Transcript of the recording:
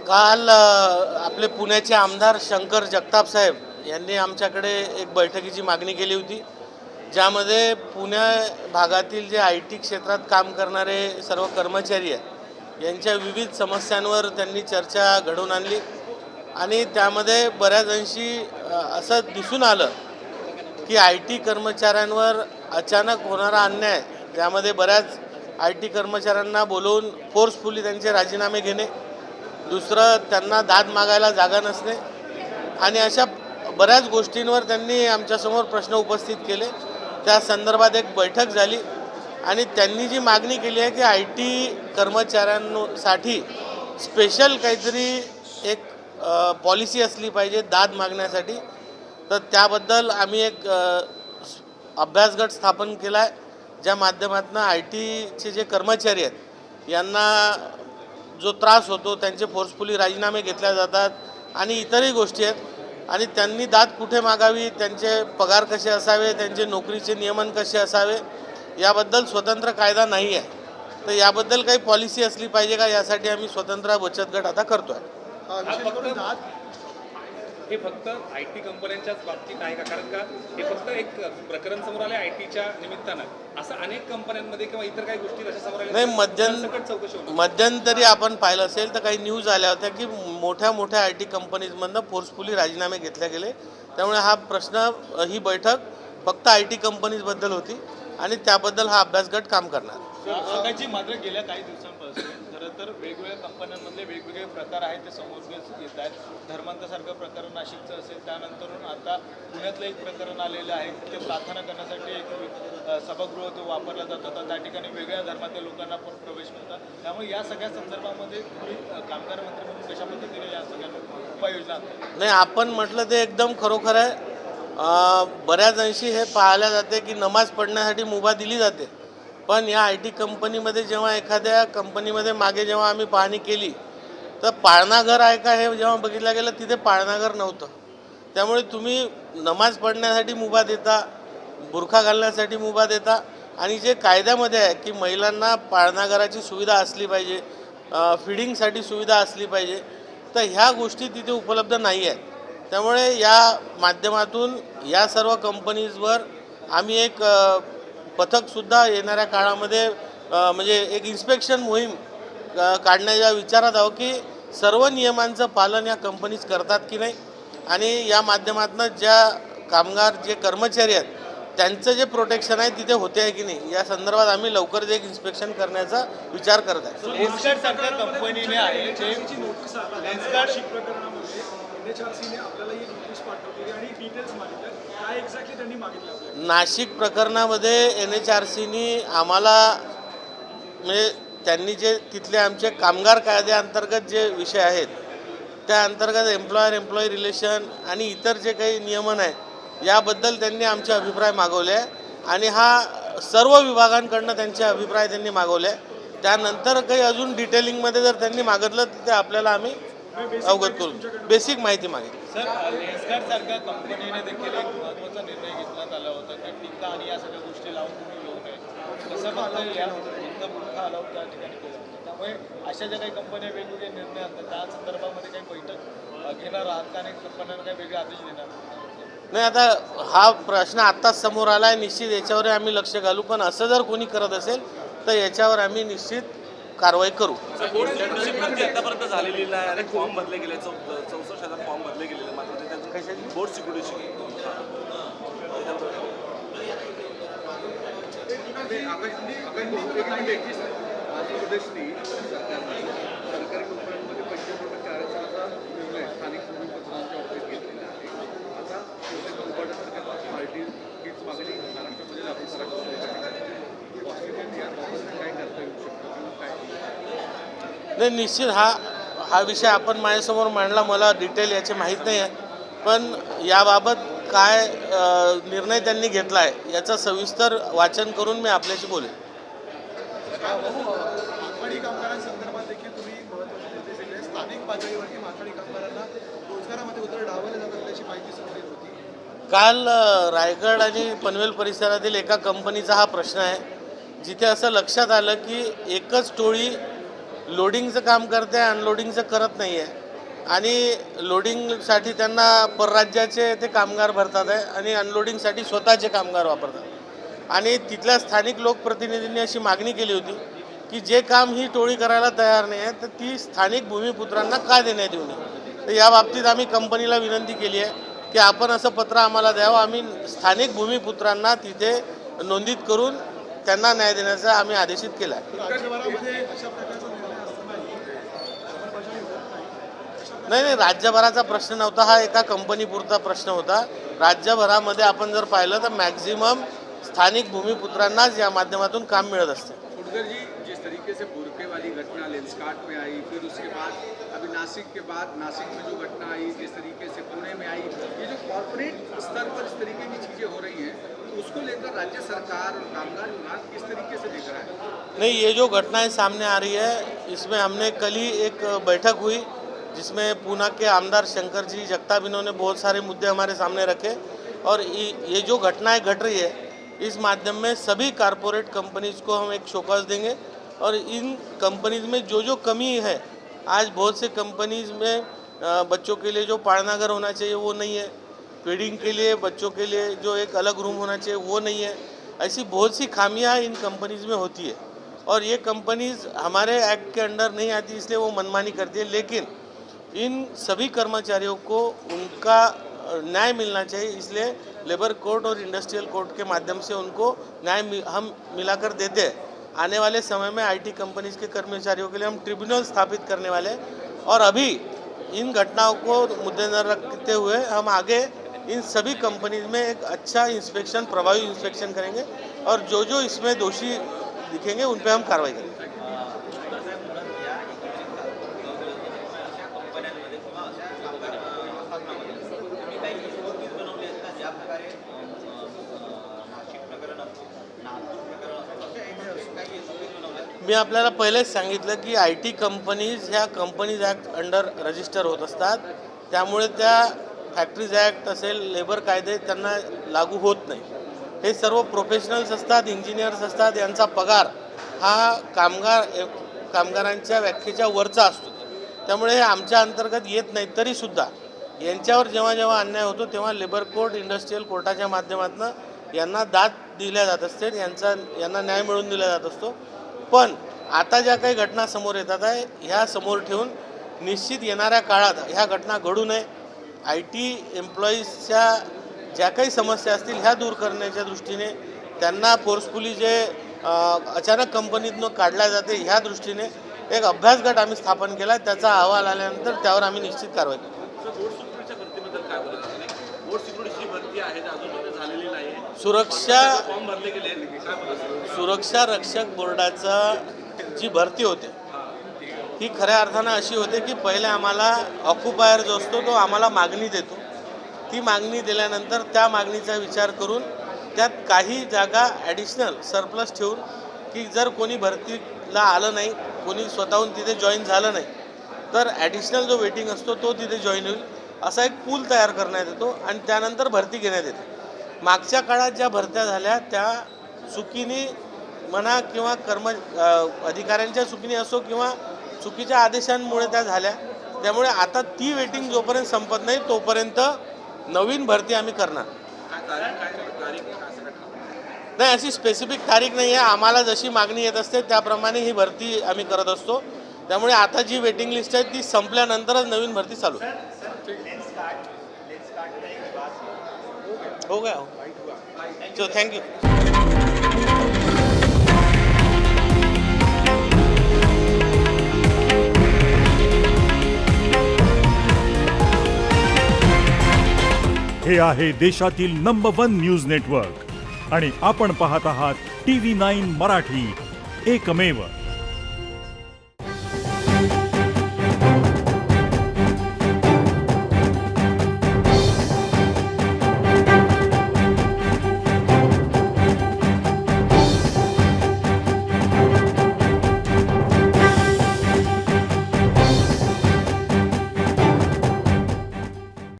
काल आपले पुण्याचे आमदार शंकर जगताप साहेब यांनी आमच्याकडे एक बैठकीची मागणी केली होती, ज्यामध्ये पुणे भागातील जे IT क्षेत्रात काम करणारे सर्व कर्मचारी आहेत यांच्या विविध समस्यांवर त्यांनी चर्चा घडवून आणली आणि त्यामध्ये बऱ्याच अंशी असं दिसून आलं की IT कर्मचाऱ्यांवर अचानक होणारा अन्याय, ज्यामध्ये बऱ्याच IT कर्मचाऱ्यांना बोलवून फोर्सफुली त्यांचे राजीनामे घेणे, दुसरं त्यांना दाद मागायला जागा नसणे आणि अशा बऱ्याच गोष्टींवर त्यांनी आमच्यासमोर प्रश्न उपस्थित केले। त्या संदर्भात एक बैठक झाली आणि त्यांनी जी मागणी केली आहे की IT कर्मचाऱ्यांसाठी स्पेशल काहीतरी एक पॉलिसी असली पाहिजे दाद मागण्यासाठी। तर त्याबद्दल आम्ही एक अभ्यासगट स्थापन केला आहे, ज्या माध्यमातून ITचे जे कर्मचारी आहेत यांना जो त्रास होतो, त्यांचे फोर्सफुली राजीनामे घेतले जातात आणि इतरही गोष्टी आहेत आणि त्यांनी दाद कुठे मागावी, त्यांचे पगार कसे असावे, त्यांचे नोकरीचे नियमन कसे असावे याबद्दल स्वतंत्र कायदा नाही आहे। तर याबद्दल काही पॉलिसी असली पाहिजे का, यासाठी आम्ही स्वतंत्र बचत गट आता करतो आहे। हे फक्त IT कंपन्यांच्याच बाबतीत आहे का? कारण का हे फक्त एक प्रकरण समोर आले ITच्या निमित्तानं, असं अनेक कंपन्यांमध्ये किंवा इतर काही गोष्टी अशा समोर आल्या नाही। मध्यंतरी आपण पाहिलं असेल तर काही न्यूज आल्या होत्या की मोठ्या मोठ्या IT कंपनीजमधनं फोर्सफुली राजीनामे घेतले गेले। त्यामुळे हा प्रश्न, ही बैठक फक्त IT कंपनीजबद्दल होती आणि त्याबद्दल हा अभ्यासगट काम करणार। मात्र गेल्या काही दिवसांपासून खरं तर वेगवेगळ्या कंपन्यांमधले वेगवेगळे प्रकार आहेत ते समोर येत आहेत। धर्मांतसारखं प्रकरण नाशिकचं असेल, त्यानंतरून आता पुण्यातलं एक प्रकरण आलेलं आहे की ते प्रार्थना करण्यासाठी एक सभागृह तो वापरला जातो, तर त्या ठिकाणी वेगळ्या धर्मातल्या लोकांना पण प्रवेश मिळतात। त्यामुळे या सगळ्या संदर्भामध्ये तुम्ही कामगार मंत्री म्हणून कशा पद्धतीने या सगळ्या उपाययोजना? नाही, आपण म्हटलं ते एकदम खरोखर आहे। बऱ्याच अंशी हे पाहायला जाते की नमाज पढण्यासाठी मुभा दिली जाते, पण या IT कंपनीमध्ये जेव्हा एखाद्या कंपनीमध्ये मागे जेव्हा आम्ही पाहणी केली तर पाळणाघर आहे का हे जेव्हा बघितलं गेलं, तिथे पाळणाघर नव्हतं। त्यामुळे तुम्ही नमाज पढण्यासाठी मुभा देता, बुरखा घालण्यासाठी मुभा देता आणि जे कायद्यामध्ये आहे की महिलांना पाळणाघराची सुविधा असली पाहिजे, फीडिंगसाठी सुविधा असली पाहिजे, तर ह्या गोष्टी तिथे उपलब्ध नाही आहेत। त्यामुळे या माध्यमातून या सर्व कंपनीजवर आम्ही एक पथकसुद्धा येणाऱ्या काळामध्ये म्हणजे एक इन्स्पेक्शन मोहीम काढण्याच्या विचारात आहोत की सर्व नियमांचं पालन या कंपनीज करतात की नाही आणि या माध्यमातून ज्या कामगार जे कर्मचारी आहेत त्यांचं जे प्रोटेक्शन आहे तिथे होते आहे की नाही, या संदर्भात आम्ही लवकरच एक इन्स्पेक्शन करण्याचा विचार करत आहे। कंपनीने आहे नाशिक प्रकरणामध्ये NHRCनी आम्हाला म्हणजे त्यांनी जे तिथले आमचे कामगार कायद्याअंतर्गत जे विषय आहेत त्या अंतर्गत एम्प्लॉय रिलेशन आणि इतर जे काही नियमन आहे याबद्दल त्यांनी आमचे अभिप्राय मागवले आहे आणि हा सर्व विभागांकडून त्यांचे अभिप्राय त्यांनी मागवले आहे। त्यानंतर काही अजून डिटेलिंगमध्ये जर त्यांनी मागितलं तर ते आपल्याला आम्ही अवगत करू, बेसिक माहिती मागितली। सर, लेन्सकार्ट सारख्या कंपनीने देखील एक महत्त्वाचा निर्णय घेतण्यात आला होता की टीका आणि या सगळ्या गोष्टी लावून तुम्ही येऊ नये, कसं फक्त या मुद्दा अलाउड त्या ठिकाणी केलं। त्यामुळे अशा ज्या काही कंपन्या वेगवेगळे निर्णय आणतात त्या संदर्भामध्ये काही बैठक घेणार आहात का आणि कंपन्यांना काही वेगळे आदेश देणार? नाही, आता हा प्रश्न आत्ताच समोर आला आहे, निश्चित याच्यावर आम्ही लक्ष घालू, पण असं जर कोणी करत असेल तर याच्यावर आम्ही निश्चित कारवाई करू। आतापर्यंत झालेली नाही आणि फॉर्म भरले गेले, 64,000 फॉर्म भरले गेलेले, मात्र त्याच्यात बोर्ड सिक्युरिटी नाही, निश्चित हा विषय आपण माझ्यासमोर मांडला, मला डिटेल याचे माहीत नाही आहे, पण याबाबत काय निर्णय त्यांनी घेतला आहे याचं सविस्तर वाचन करून मी आपल्याशी बोलेन। माथाडी कामगारांसंदर्भात देखील तुम्ही महत्त्वाचे निर्देश दिले। स्थानिक पातळीवरती माथाडी कामगारांना रोजगारामध्ये उतर डावले जात असल्याची माहिती समोर येत होती। काल रायगड आणि पनवेल परिसरातील एका कंपनीचा हा प्रश्न आहे, जिथे असं लक्षात आलं की एकच टोळी लोडिंगचं काम करते आहे, अनलोडिंगचं करत नाही आहे. आणि लोडिंगसाठी त्यांना परराज्याचे ते कामगार भरतात आहे आणि अनलोडिंगसाठी स्वतःचे कामगार वापरतात. आणि तिथल्या स्थानिक लोकप्रतिनिधींनी अशी मागणी केली होती की जे काम ही टोळी करायला तयार नाही आहे तर ती स्थानिक भूमिपुत्रांना का देण्यात येऊ नये. तर या बाबतीत आम्ही कंपनीला विनंती केली आहे की आपण असं पत्र आम्हाला द्यावं. आम्ही स्थानिक भूमिपुत्रांना तिथे नोंदित करून त्यांना न्याय देण्याचा आम्ही आदेशित केला आहे. नाही, राज्यभराचा प्रश्न नव्हता, हा एका कंपनीपुरता प्रश्न होता. राज्यभरामध्ये आपण जर पाहिलं तर मॅक्झिमम स्थानिक भूमिपुत्रांनाच या माध्यमातून काम मिळत असते. फुटकर जी, जिस तरीके से बुरके वाली घटना लेंसकार्ट में आई, फिर उसके बाद अभी नासिक के बाद नासिक में जो घटना आई, जिस तरीके से पुणे में आई, ये जो कॉर्पोरेट स्तर पर इस तरीके की चीज़ें हो रही हैं, तो उसको लेकर राज्य सरकार और कामगार विभाग किस तरीके से देख रहा है? नहीं, ये जो घटनाएं सामने आ रही है इसमें हमने कल ही एक बैठक हुई जिसमें पूना के आमदार शंकर जी जगताप इन्होंने बहुत सारे मुद्दे हमारे सामने रखे. और ये जो घटनाएं घट रही है इस माध्यम में सभी कारपोरेट कंपनीज को हम एक शोकॉज देंगे. और इन कंपनीज में जो कमी है, आज बहुत से कंपनीज में बच्चों के लिए जो पाळनाघर होना चाहिए वो नहीं है, फीडिंग के लिए बच्चों के लिए जो एक अलग रूम होना चाहिए वो नहीं है. ऐसी बहुत सी खामियां इन कंपनीज में होती है और ये कंपनीज हमारे एक्ट के अंडर नहीं आती, इसलिए वो मनमानी करती है. लेकिन इन सभी कर्मचारियों को उनका न्याय मिलना चाहिए, इसलिए लेबर कोर्ट और इंडस्ट्रियल कोर्ट के माध्यम से उनको न्याय हम मिलाकर देते हैं. आने वाले समय में आईटी कंपनीज के कर्मचारियों के लिए हम ट्रिब्यूनल स्थापित करने वाले हैं और अभी इन घटनाओं को मुद्देनजर रखते हुए हम आगे इन सभी कंपनीज में एक अच्छा इंस्पेक्शन, प्रभावी इंस्पेक्शन करेंगे और जो इसमें दोषी दिखेंगे उन पर हम कार्रवाई करेंगे. मी आपल्याला पहिलेच सांगितलं की आय टी कंपनीज ह्या कंपनीज ॲक्ट अंडर रजिस्टर होत असतात, त्यामुळे त्या फॅक्टरीज ॲक्ट असेल, लेबर कायदे त्यांना लागू होत नाही. हे सर्व प्रोफेशनल्स असतात, इंजिनियर्स असतात, यांचा पगार हा कामगारांच्या व्याख्येच्या वरचा असतो. त्यामुळे हे आमच्या अंतर्गत येत नाही. तरीसुद्धा यांच्यावर जेव्हा अन्याय होतो तेव्हा लेबर कोर्ट, इंडस्ट्रियल कोर्टाच्या माध्यमातून यांना दाद दिल्या जात असते, यांना न्याय मिळवून दिला जात असतो. पण आता ज्या काही घटना समोर येतात आहे ह्या समोर ठेवून निश्चित येणाऱ्या काळात ह्या घटना घडू नये. आय टी एम्प्लॉईजच्या ज्या काही समस्या असतील ह्या दूर करण्याच्या दृष्टीने त्यांना फोर्सफुली जे अचानक कंपनीतून काढल्या जाते ह्या दृष्टीने एक अभ्यास गट आम्ही स्थापन केला. त्याचा अहवाल आल्यानंतर त्यावर आम्ही निश्चित कारवाई करू. बोर्ड सिक्युरिटीच्या भरतीबद्दल काय बोलायचं? बोर्ड सिक्युरिटीची भरती आहे अजून झालेली नाही, सुरक्षा फॉर्म भरले गेले, काय बोलायचं? सुरक्षा रक्षक बोर्डाचा जी भरती होते ही खऱ्या अर्थानं अशी होते की पहिले आम्हाला ऑक्युपायर जो असतो तो आम्हाला मागणी देतो. ती मागणी दिल्यानंतर त्या मागणीचा विचार करून त्यात काही जागा ॲडिशनल सरप्लस ठेवून की जर कोणी भरतीला आलं नाही, कोणी स्वतःहून तिथे जॉईन झालं नाही तर ॲडिशनल जो वेटिंग असतो तो तिथे जॉईन होईल असा एक पूल तयार करण्यात येतो आणि त्यानंतर भरती घेण्यात येते. मागच्या काळात ज्या भरत्या झाल्या त्या चुकीने म्हणा किंवा अधिकाऱ्यांच्या चुकीने असो किंवा चुकीच्या आदेशांमुळे त्या झाल्या. त्यामुळे आता ती वेटिंग जोपर्यंत संपत नाही तोपर्यंत नवीन भरती आम्ही करणार नाही. अशी स्पेसिफिक तारीख नाही आहे. आम्हाला जशी मागणी येत असते त्याप्रमाणे ही भरती आम्ही करत असतो. त्यामुळे आता जी वेटिंग लिस्ट आहे ती संपल्यानंतरच नवीन भरती चालू हो गया. चलो, थँक्यू. हे आहे देशातील नंबर 1 न्यूज नेटवर्क आणि आपण पाहत आहात TV9 मराठी, एकमेव.